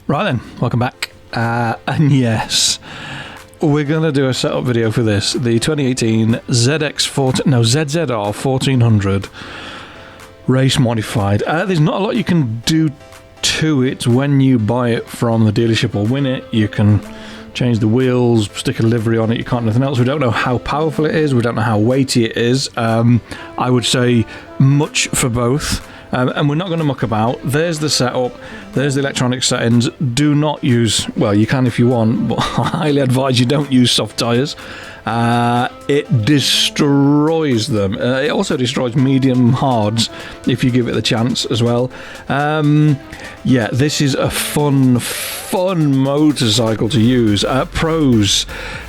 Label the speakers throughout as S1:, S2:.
S1: Right then, welcome back. And yes, we're going to do a setup video for this. The 2018 ZX-1400 race modified. There's not a lot you can do to it when you buy it from the dealership or win it. You can change the wheels, stick a livery on it, you can't do anything else. We don't know how powerful it is, we don't know how weighty it is. I would say much for both. And we're not going to muck about. There's the setup, there's the electronic settings. Do not use, well, you can if you want, but I highly advise you don't use soft tyres. It destroys them. It also destroys medium hards if you give it the chance as well. Yeah, this is a fun motorcycle to use. Pros: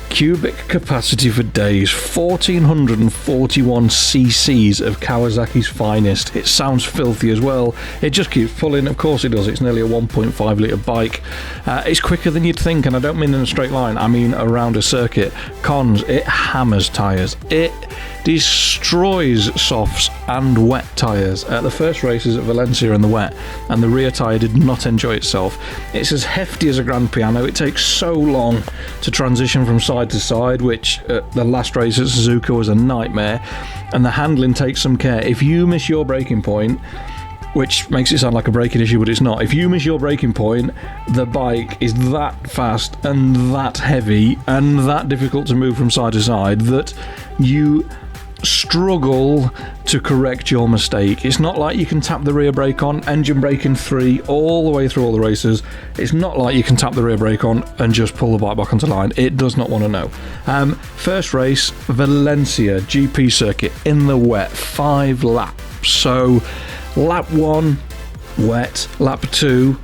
S1: cubic capacity for days, 1441 cc's of Kawasaki's finest. It sounds filthy as well. It just keeps pulling. Of course it does. It's nearly a 1.5 litre bike. It's quicker than you'd think, and I don't mean in a straight line, I mean around a circuit. Cons: it hammers tyres. It destroys softs and wet tyres. The first race is at Valencia in the wet, and the rear tyre did not enjoy itself. It's as hefty as a grand piano. It takes so long to transition from side to side, which the last race at Suzuka was a nightmare, and the handling takes some care. If you miss your braking point, which makes it sound like a braking issue, but it's not. If you miss your braking point, the bike is that fast and that heavy and that difficult to move from side to side that you struggle to correct your mistake. It's not like you can tap the rear brake on, engine brake in 3 all the way through all the races. It's not like you can tap the rear brake on and just pull the bike back onto line. It does not want to know. First race, Valencia GP circuit in the wet, 5 laps. So lap 1 wet, lap 2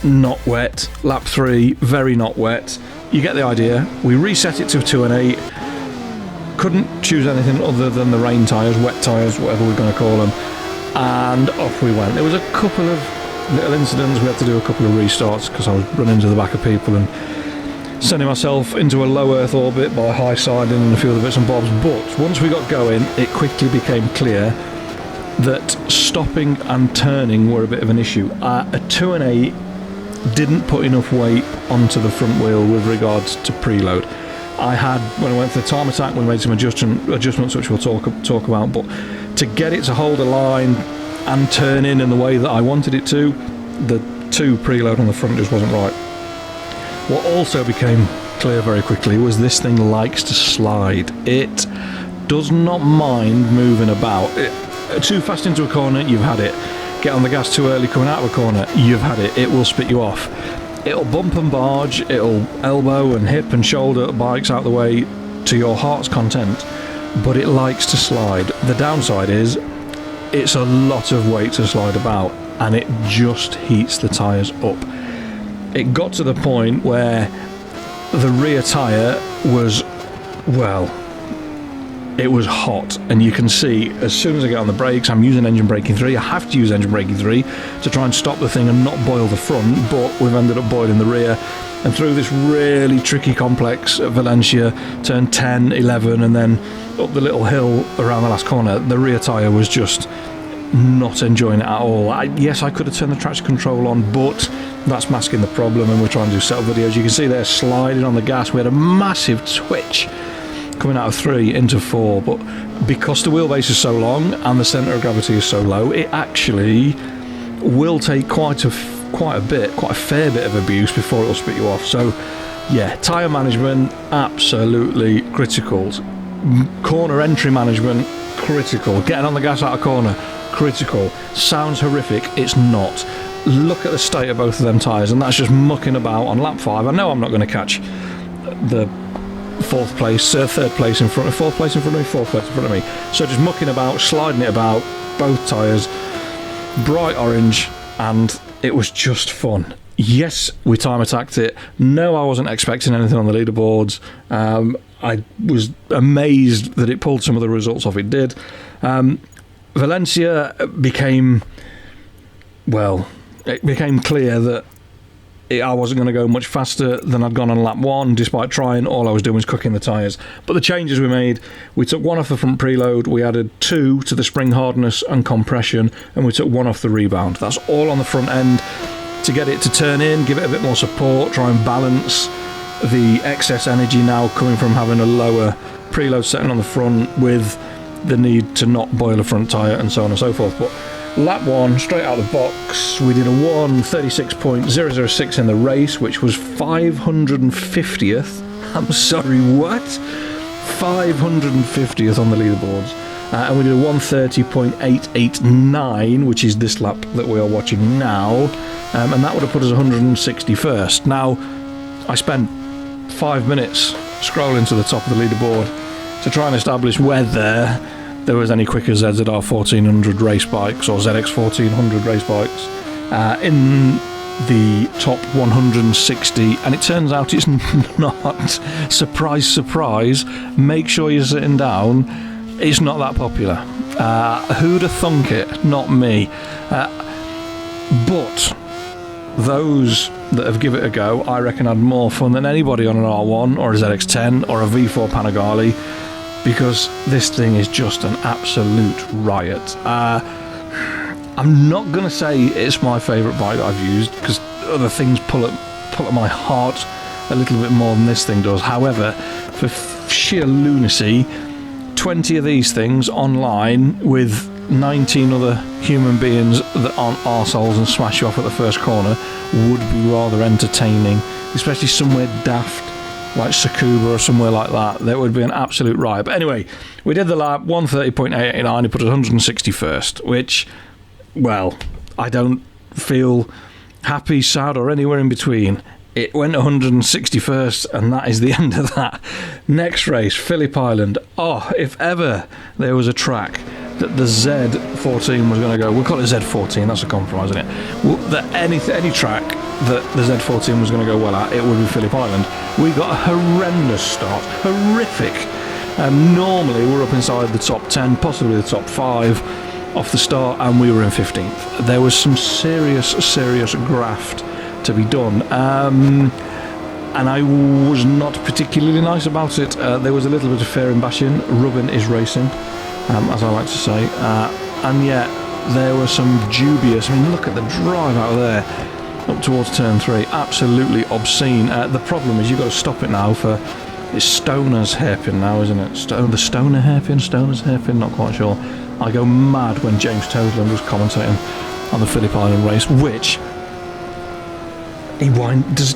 S1: not wet, lap 3 very not wet. You get the idea. We reset it to 2 and 8. Couldn't choose anything other than the rain tyres, wet tyres, whatever we're going to call them, and off we went. There was a couple of little incidents. We had to do a couple of restarts because I was running into the back of people and sending myself into a low earth orbit by high siding and a few other bits and bobs. But once we got going, it quickly became clear that stopping and turning were a bit of an issue. A 2 and 8 didn't put enough weight onto the front wheel with regards to preload. I had, when I went for the time attack, we made some adjustments which we'll talk about, but to get it to hold a line and turn in the way that I wanted it to, the 2 preload on the front just wasn't right. What also became clear very quickly was this thing likes to slide. It does not mind moving about. Too fast into a corner, you've had it. Get on the gas too early coming out of a corner, you've had it. It will spit you off. It'll bump and barge, it'll elbow and hip and shoulder bikes out the way to your heart's content, but it likes to slide. The downside is it's a lot of weight to slide about, and it just heats the tyres up. It got to the point where the rear tyre was, well, it was hot, and you can see as soon as I get on the brakes, I'm using engine braking 3. I have to use engine braking 3 to try and stop the thing and not boil the front, but we've ended up boiling the rear. And through this really tricky complex at Valencia, turn 10, 11, and then up the little hill around the last corner, the rear tyre was just not enjoying it at all. Yes, I could have turned the traction control on, but that's masking the problem, and we're trying to do setup videos. You can see they're sliding on the gas. We had a massive twitch coming out of 3 into 4, but because the wheelbase is so long and the centre of gravity is so low, it actually will take quite a fair bit of abuse before it will spit you off. So yeah, tyre management absolutely critical. Corner entry management critical. Getting on the gas out of corner critical. Sounds horrific, it's not. Look at the state of both of them tyres, and that's just mucking about on lap 5. I know I'm not going to catch the third place in front of me, 4th place in front of me. So just mucking about, sliding it about, both tyres, bright orange, and it was just fun. Yes, we time attacked it. No, I wasn't expecting anything on the leaderboards. I was amazed that it pulled some of the results off it did. Valencia became clear that I wasn't going to go much faster than I'd gone on lap 1. Despite trying, all I was doing was cooking the tyres. But the changes we made, we took 1 off the front preload, we added 2 to the spring hardness and compression, and we took 1 off the rebound. That's all on the front end to get it to turn in, give it a bit more support, try and balance the excess energy now coming from having a lower preload setting on the front with the need to not boil a front tyre and so on and so forth. But lap 1, straight out of the box, we did a 1:36.006 in the race, which was 550th. I'm sorry, what? 550th on the leaderboards. And we did a 1:30.889, which is this lap that we are watching now. And that would have put us 161st. Now, I spent 5 minutes scrolling to the top of the leaderboard to try and establish whether there was any quicker ZZR-1400 race bikes or ZX-1400 race bikes in the top 160, and it turns out it's not. Surprise, surprise. Make sure you're sitting down. It's not that popular. Who'd have thunk it? Not me. But those that have given it a go, I reckon, had more fun than anybody on an R1 or a ZX-10 or a V4 Panigale, because this thing is just an absolute riot. I'm not going to say it's my favourite bike that I've used, because other things pull at my heart a little bit more than this thing does. However, for sheer lunacy, 20 of these things online with 19 other human beings that aren't arseholes and smash you off at the first corner would be rather entertaining, especially somewhere daft like Tsukuba or somewhere like that. That would be an absolute riot. But anyway, we did the lap, 1:30.889, it put us 161st, which, well, I don't feel happy, sad, or anywhere in between. It went 161st, and that is the end of that. Next race, Phillip Island. Oh, if ever there was a track that the Z14 was going to go, we'll call it Z14, that's a compromise, isn't it? Well, that any track that the Z14 was going to go well at, it would be Phillip Island. We got a horrendous start, horrific. Normally we're up inside the top 10, possibly the top 5 off the start, and we were in 15th. There was some serious graft to be done, and I was not particularly nice about it. There was a little bit of fair and bashing. Rubbing is racing, as I like to say, and yet there was some dubious. I mean, look at the drive out of there up towards turn 3, absolutely obscene. The problem is you've got to stop it now for, it's Stoner's hairpin now, isn't it? The Stoner's hairpin, not quite sure. I go mad when James Toseland was commentating on the Phillip Island race, which does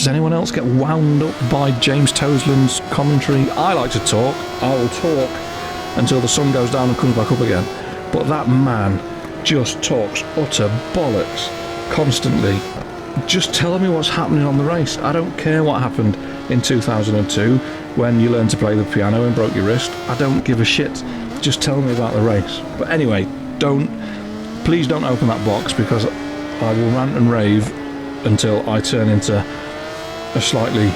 S1: anyone else get wound up by James Toseland's commentary? I like to talk. I will talk until the sun goes down and comes back up again. But that man just talks utter bollocks constantly. Just tell me what's happening on the race. I don't care what happened in 2002 when you learned to play the piano and broke your wrist. I don't give a shit. Just tell me about the race. But anyway, please don't open that box, because I will rant and rave until I turn into a slightly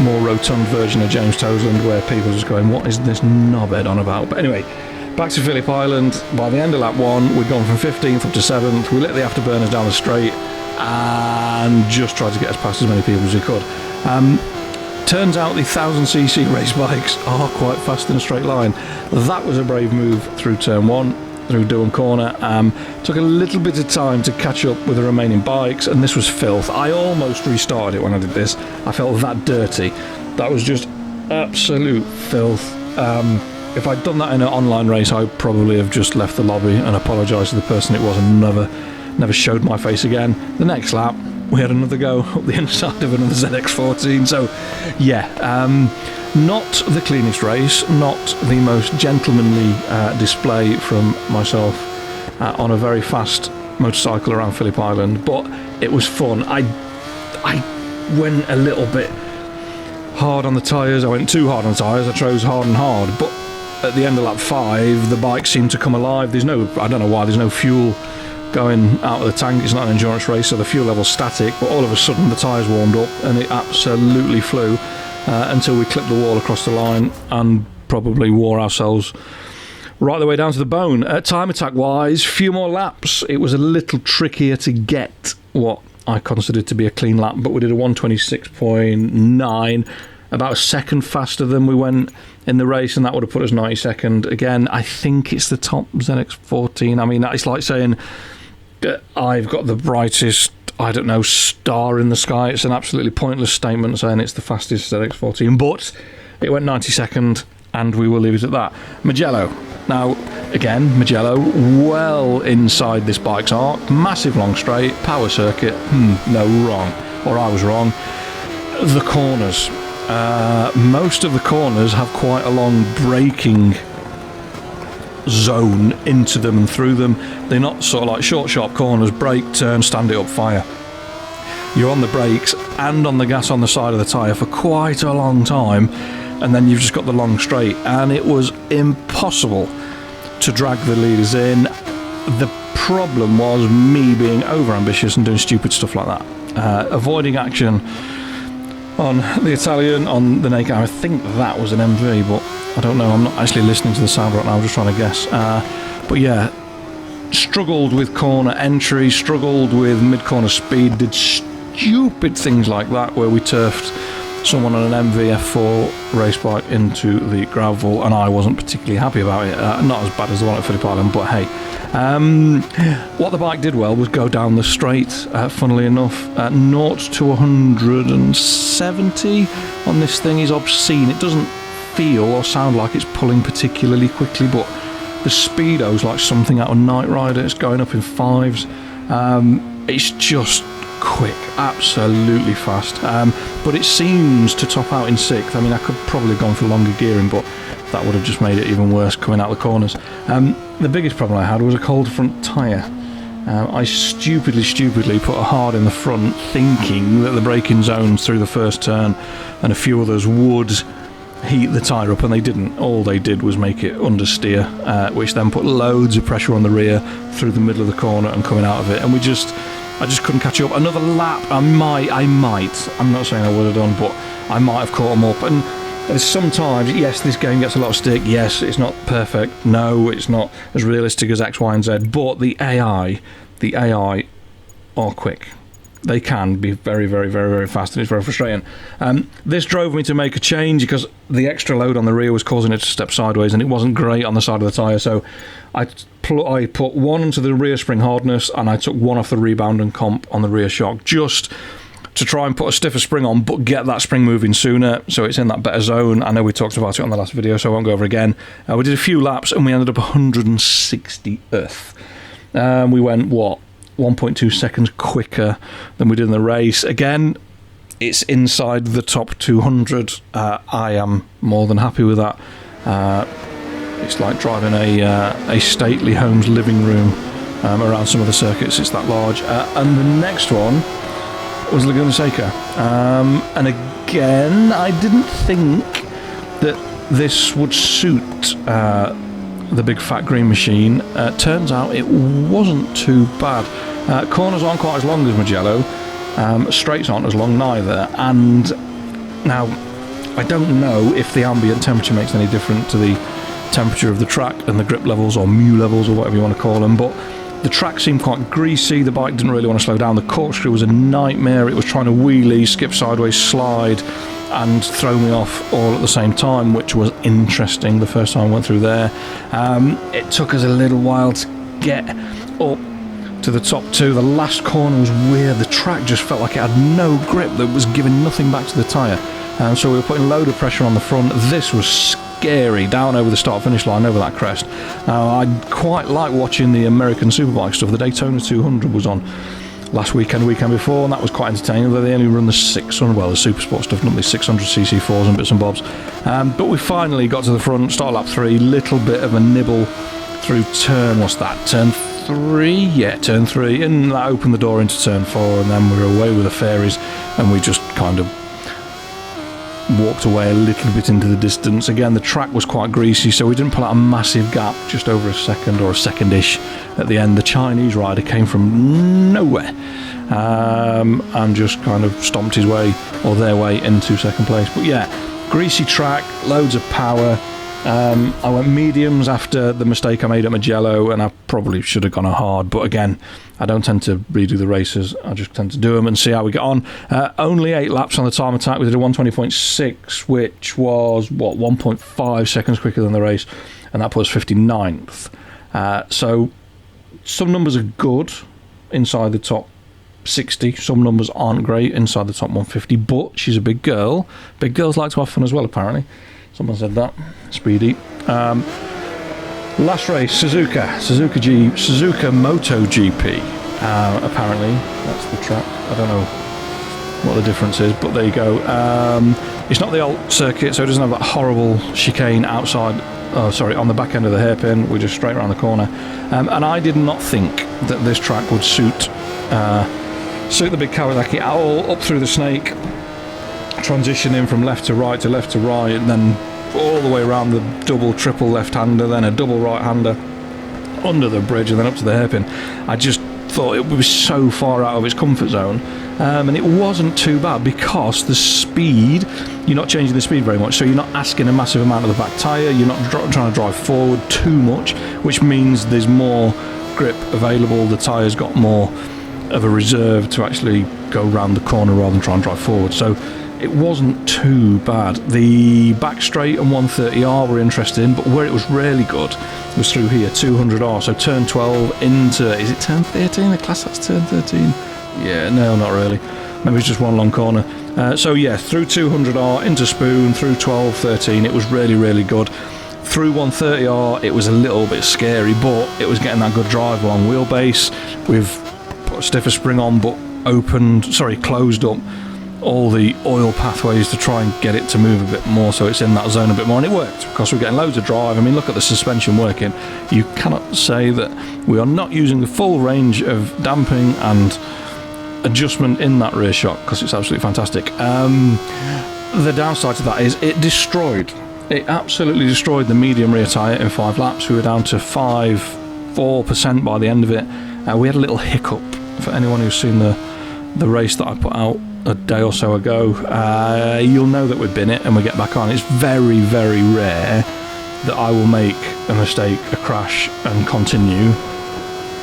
S1: more rotund version of James Toseland, where people are just going, what is this knobhead on about? But anyway, back to Phillip Island. By the end of lap 1, we'd gone from 15th up to 7th. We lit the afterburners down the straight and just tried to get as past as many people as we could. Turns out the 1000cc race bikes are quite fast in a straight line. That was a brave move through turn 1, through Durham Corner. Took a little bit of time to catch up with the remaining bikes, and this was filth. I almost restarted it when I did this. I felt that dirty. That was just absolute filth. If I'd done that in an online race, I would probably have just left the lobby and apologised to the person it was and never showed my face again. The next lap, we had another go up the inside of another ZX-14. So, yeah, not the cleanest race, not the most gentlemanly display from myself on a very fast motorcycle around Phillip Island, but it was fun. I went a little bit hard on the tyres. I went too hard on the tyres. I chose hard and hard, but at the end of lap 5, the bike seemed to come alive. I don't know why, there's no fuel going out of the tank. It's not an endurance race, so the fuel level's static, but all of a sudden the tyres warmed up and it absolutely flew until we clipped the wall across the line and probably wore ourselves right the way down to the bone. Time attack wise, few more laps. It was a little trickier to get what I considered to be a clean lap, but we did a 1:26.9, about a second faster than we went in the race, and that would have put us 92nd. Again, I think it's the top ZX-14. I mean, it's like saying I've got the brightest I don't know, star in the sky. It's an absolutely pointless statement saying it's the fastest ZX-14, but it went 92nd, and we will leave it at that. Mugello. Now, again, Mugello, well inside this bike's arc, massive long straight, power circuit, no, wrong, or I was wrong. The corners. Most of the corners have quite a long braking zone into them and through them. They're not sort of like short, sharp corners, brake, turn, stand it up, fire. You're on the brakes and on the gas on the side of the tyre for quite a long time, and then you've just got the long straight, and it was impossible to drag the leaders in. The problem was me being over ambitious and doing stupid stuff like that. Avoiding action on the Italian, on the naked. I think that was an MV, but I don't know. I'm not actually listening to the sound right now. I'm just trying to guess. But yeah, struggled with corner entry, struggled with mid-corner speed, did stupid things like that where we turfed someone on an MVF4 race bike into the gravel, and I wasn't particularly happy about it. Not as bad as the one at Phillip Island, but hey. What the bike did well was go down the straight, funnily enough. 0 to 170 on this thing is obscene. It doesn't feel or sound like it's pulling particularly quickly, but the speedo's like something out of Knight Rider. It's going up in 5s. It's just quick, absolutely fast, but it seems to top out in 6th. I mean, I could probably have gone for longer gearing, but that would have just made it even worse coming out the corners. The biggest problem I had was a cold front tyre. I stupidly put a hard in the front, thinking that the braking zones through the first turn and a few others would heat the tyre up, and they didn't. All they did was make it understeer, which then put loads of pressure on the rear through the middle of the corner and coming out of it, and I just couldn't catch up. Another lap, I might, I'm not saying I would have done, but I might have caught them up. And sometimes, yes, this game gets a lot of stick. Yes, it's not perfect. No, it's not as realistic as X, Y, and Z. But the AI are quick. They can be very, very, very, very fast, and it's very frustrating. This drove me to make a change because the extra load on the rear was causing it to step sideways, and it wasn't great on the side of the tyre. So I put one into the rear spring hardness, and I took one off the rebound and comp on the rear shock, just to try and put a stiffer spring on, but get that spring moving sooner, so it's in that better zone. I know we talked about it on the last video, so I won't go over again. We did a few laps, and we ended up 160th. We went, 1.2 seconds quicker than we did in the race. Again, it's inside the top 200. I am more than happy with that. It's like driving a stately home's living room around some of the circuits. It's that large. And the next one was Laguna Seca. And again, I didn't think that this would suit the big fat green machine. Turns out it wasn't too bad. Corners aren't quite as long as Mugello. Straights aren't as long neither. And now, I don't know if the ambient temperature makes any difference to the temperature of the track and the grip levels or mu levels or whatever you want to call them, but the track seemed quite greasy. The bike didn't really want to slow down. The corkscrew was a nightmare. It was trying to wheelie, skip sideways, slide, and throw me off all at the same time, which was interesting the first time I went through there. It took us a little while to get up to the top 2. The last corner was weird. The track just felt like it had no grip, that was giving nothing back to the tyre. So we were putting a load of pressure on the front. This was scary, down over the start-finish line, over that crest. I quite like watching the American Superbike stuff. The Daytona 200 was on last weekend before, and that was quite entertaining, although they only run the 600, well, the Supersport stuff, not the 600cc4s and bits and bobs. But we finally got to the front, start lap 3, little bit of a nibble through turn, what's that, turn 3? Yeah, turn 3, and that opened the door into turn 4, and then we were away with the fairies, and we just kind of walked away a little bit into the distance. Again, the track was quite greasy, so we didn't pull out a massive gap, just over a second or a second-ish at the end. The Chinese rider came from nowhere and just kind of stomped his way, or their way, into second place. But yeah, greasy track, loads of power. I went mediums after the mistake I made at Mugello, and I probably should have gone a hard, but again, I don't tend to redo the races. I just tend to do them and see how we get on. Only 8 laps on the time attack. We did a 120.6, which was, 1.5 seconds quicker than the race, and that put us 59th. So some numbers are good inside the top 60. Some numbers aren't great inside the top 150, but she's a big girl. Big girls like to have fun as well, apparently. Someone said that. Speedy. Last race, Suzuka Moto GP. Apparently, that's the track. I don't know what the difference is, but there you go. It's not the old circuit, so it doesn't have that horrible chicane outside. Oh, sorry, on the back end of the hairpin. We're just straight around the corner. And I did not think that this track would suit the big Kawasaki at all. Up through the snake, transitioning from left to right, and then all the way around the double, triple left-hander, then a double right-hander under the bridge, and then up to the hairpin. I just thought it was so far out of its comfort zone, and it wasn't too bad because the speed, you're not changing the speed very much, so you're not asking a massive amount of the back tyre, you're not trying to drive forward too much, which means there's more grip available, the tyre's got more of a reserve to actually go round the corner rather than try and drive forward, so it wasn't too bad. The back straight and 130R were interesting, but where it was really good was through here, 200R, so turn 12 into, is it turn 13? The class that's turn 13? Yeah, no, not really. Maybe it's just one long corner. So yeah, through 200R, into spoon, through 12, 13, it was really, really good. Through 130R, it was a little bit scary, but it was getting that good drive along wheelbase. We've put a stiffer spring on, but closed up all the oil pathways to try and get it to move a bit more, so it's in that zone a bit more, and it worked because we're getting loads of drive. I mean, look at the suspension working. You cannot say that we are not using the full range of damping and adjustment in that rear shock because it's absolutely fantastic. The downside to that is it absolutely destroyed the medium rear tyre in 5 laps. We were down to 4% by the end of it. We had a little hiccup. For anyone who's seen the race that I put out a day or so ago, you'll know that we've been it and we get back on. It's very, very rare that I will make a mistake, a crash and continue,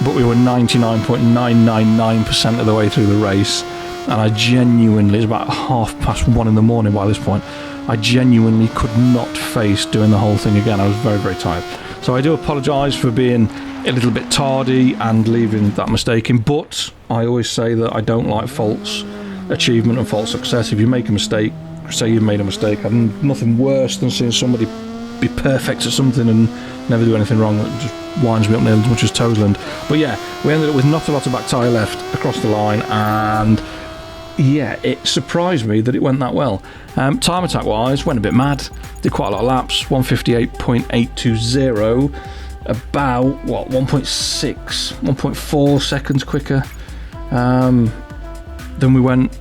S1: but we were 99.999% of the way through the race, and I genuinely, it's about 1:30 in the morning by this point, I genuinely could not face doing the whole thing again. I was very, very tired. So I do apologise for being a little bit tardy and leaving that mistake in, but I always say that I don't like false achievement and false success. If you make a mistake, say you've made a mistake. I've nothing worse than seeing somebody be perfect at something and never do anything wrong. It just winds me up nearly as much as Toseland. But yeah, we ended up with not a lot of back tyre left across the line, and yeah, it surprised me that it went that well. Time attack wise, went a bit mad, did quite a lot of laps, 158.820, about 1.4 seconds quicker than we went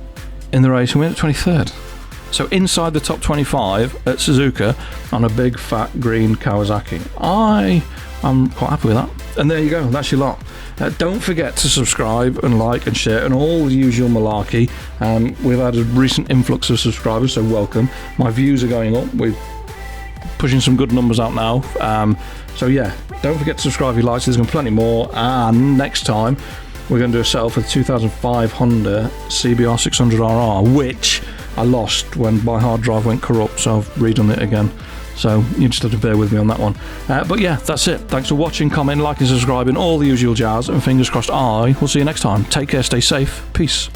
S1: in the race, and we went at 23rd. So inside the top 25 at Suzuka on a big fat green Kawasaki. I'm quite happy with that. And there you go, that's your lot. Don't forget to subscribe and like and share and all the usual malarkey. We've had a recent influx of subscribers, so welcome. My views are going up. We're pushing some good numbers out now. So yeah, don't forget to subscribe if you like. There's going to be plenty more. And next time, we're going to do a setup for the 2005 CBR-600RR, which I lost when my hard drive went corrupt, so I've redone it again. So you just have to bear with me on that one. But yeah, that's it. Thanks for watching, commenting, liking, subscribing, all the usual jazz, and fingers crossed I will see you next time. Take care, stay safe, peace.